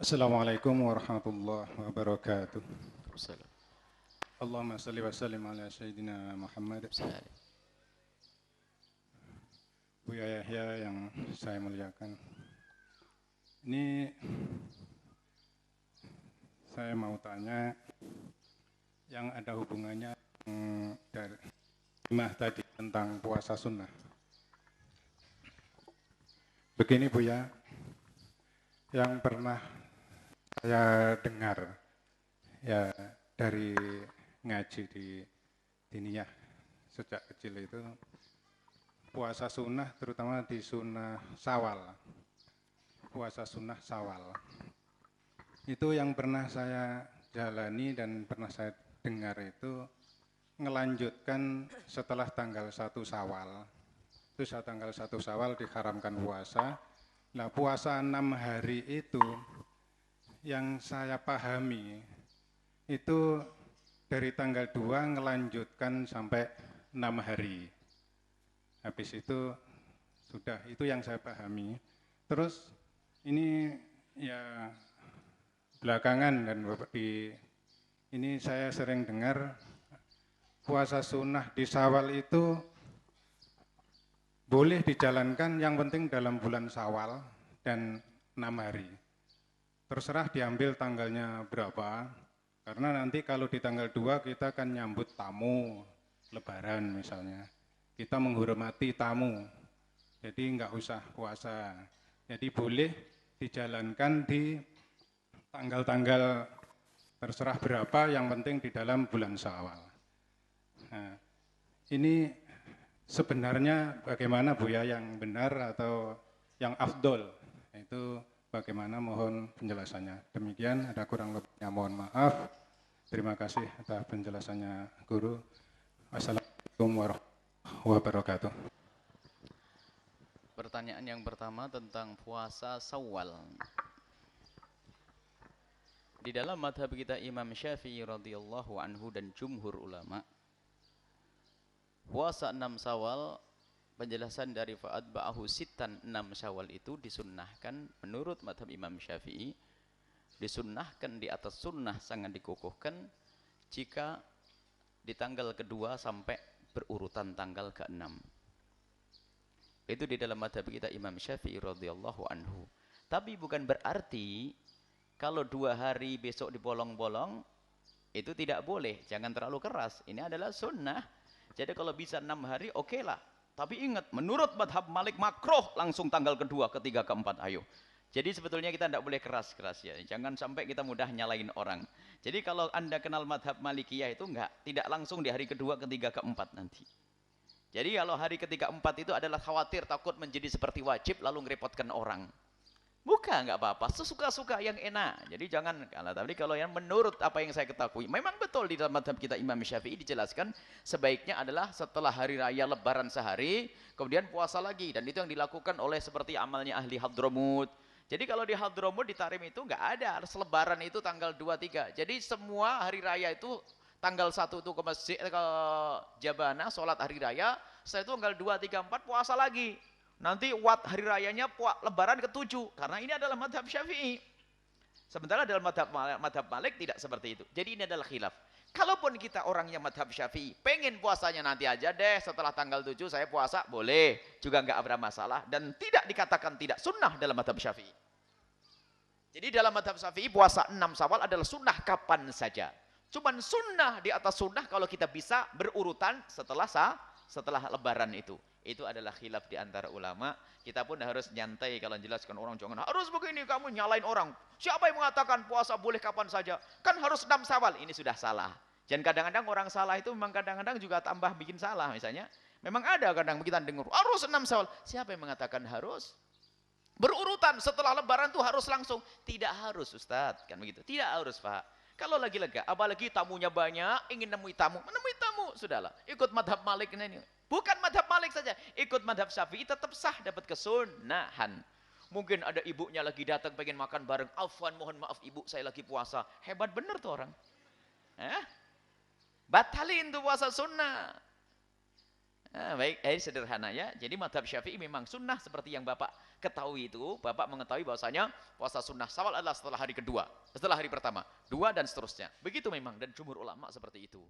Assalamualaikum warahmatullahi wabarakatuh. Wassalamu. Allahumma salli wa sallim ala Sayyidina Muhammad. Buya Yahya yang saya muliakan. Ini saya mau tanya yang ada hubungannya dari Imah tadi tentang puasa sunnah. Begini Buya, yang pernah saya dengar ya dari ngaji di diniyah sejak kecil itu puasa sunnah, terutama di sunnah Syawal, puasa sunnah Syawal itu yang pernah saya jalani dan pernah saya dengar itu ngelanjutkan setelah tanggal 1 Syawal. Itu saat tanggal 1 Syawal diharamkan puasa. Nah, puasa 6 hari itu yang saya pahami itu dari tanggal 2 ngelanjutkan sampai 6 hari. Habis itu sudah, itu yang saya pahami. Terus ini ya belakangan dan ini saya sering dengar puasa sunnah di Syawal itu boleh dijalankan, yang penting dalam bulan Syawal dan 6 hari. Terserah diambil tanggalnya berapa, karena nanti kalau di tanggal 2 kita akan nyambut tamu, lebaran misalnya. Kita menghormati tamu, jadi enggak usah puasa. Jadi boleh dijalankan di tanggal-tanggal terserah berapa, yang penting di dalam bulan Syawal. Nah, ini sebenarnya bagaimana Buya, yang benar atau yang afdol? Itu bagaimana, mohon penjelasannya. Demikian, ada kurang lebihnya mohon maaf. Terima kasih atas penjelasannya Guru. Wassalamualaikum warahmatullahi wabarakatuh. Pertanyaan yang pertama tentang puasa Syawal. Di dalam madhab kita Imam Syafi'i radhiyallahu anhu dan jumhur ulama, puasa 6 Syawal, penjelasan dari Fa'ad Ba'ahu Sittan 6 Syawal itu disunnahkan menurut madhab Imam Syafi'i, disunnahkan di atas sunnah sangat dikukuhkan jika di tanggal kedua sampai berurutan tanggal ke-6. Itu di dalam madhab kita Imam Syafi'i radhiyallahu anhu. Tapi bukan berarti kalau 2 hari besok dibolong-bolong itu tidak boleh, jangan terlalu keras. Ini adalah sunnah. Jadi kalau bisa 6 hari oke lah. Tapi ingat, menurut madhab Malik makruh langsung tanggal kedua, ketiga, keempat, ayo. Jadi sebetulnya kita tidak boleh keras-keras ya. Jangan sampai kita mudah nyalain orang. Jadi kalau Anda kenal madhab Malikiyah itu tidak langsung di hari kedua, ketiga, keempat nanti. Jadi kalau hari ketiga, keempat itu adalah khawatir takut menjadi seperti wajib lalu ngerepotkan orang. Bukan, nggak apa-apa, sesuka-suka yang enak. Jadi jangan kalah. Tapi kalau yang menurut apa yang saya ketahui, memang betul di dalam madhab kita Imam Syafi'i dijelaskan sebaiknya adalah setelah hari raya Lebaran sehari, kemudian puasa lagi. Dan itu yang dilakukan oleh seperti amalnya ahli Hadramut. Jadi kalau di Hadramut, di Tarim itu nggak ada. Selebaran itu tanggal 2, 3. Jadi semua hari raya itu tanggal 1 itu ke masjid, ke Jabana, sholat hari raya. Setelah itu tanggal 2, 3, 4 puasa lagi. Nanti hari rayanya Lebaran ke-7. Karena ini adalah madhab Syafi'i. Sementara dalam madhab Malik tidak seperti itu. Jadi ini adalah khilaf. Kalaupun kita orangnya madhab Syafi'i, pengen puasanya nanti aja deh, setelah tanggal 7 saya puasa, boleh. Juga nggak ada masalah. Dan tidak dikatakan tidak sunnah dalam madhab Syafi'i. Jadi dalam madhab Syafi'i, puasa 6 Syawal adalah sunnah kapan saja. Cuman sunnah di atas sunnah kalau kita bisa berurutan setelah Lebaran itu. Itu adalah khilaf di antara ulama. Kita pun harus nyantai kalau menjelaskan orang, jangan harus begini kamu nyalain orang. Siapa yang mengatakan puasa boleh kapan saja? Kan harus 6 Syawal. Ini sudah salah. Dan kadang-kadang orang salah itu memang kadang-kadang juga tambah bikin salah misalnya. Memang ada kadang kita dengar harus 6 Syawal. Siapa yang mengatakan harus? Berurutan setelah Lebaran itu harus langsung. Tidak harus Ustadz, kan begitu. Tidak harus Pak. Kalau lagi lega, apalagi tamunya banyak, ingin menemui tamu, sudahlah. Ikut madhab Malik ini. Bukan madhab Malik saja, ikut madhab Syafi'i tetap sah, dapat kesunahan. Mungkin ada ibunya lagi datang pengen makan bareng, afwan mohon maaf ibu saya lagi puasa. Hebat bener tuh orang. Batalin tuh puasa sunnah. baik, sederhana ya. Jadi madhab Syafi'i memang sunnah seperti yang Bapak ketahui itu. Bapak mengetahui bahwasanya puasa sunnah Syawal adalah setelah hari kedua, setelah hari pertama, dua dan seterusnya. Begitu memang, dan jumhur ulama seperti itu.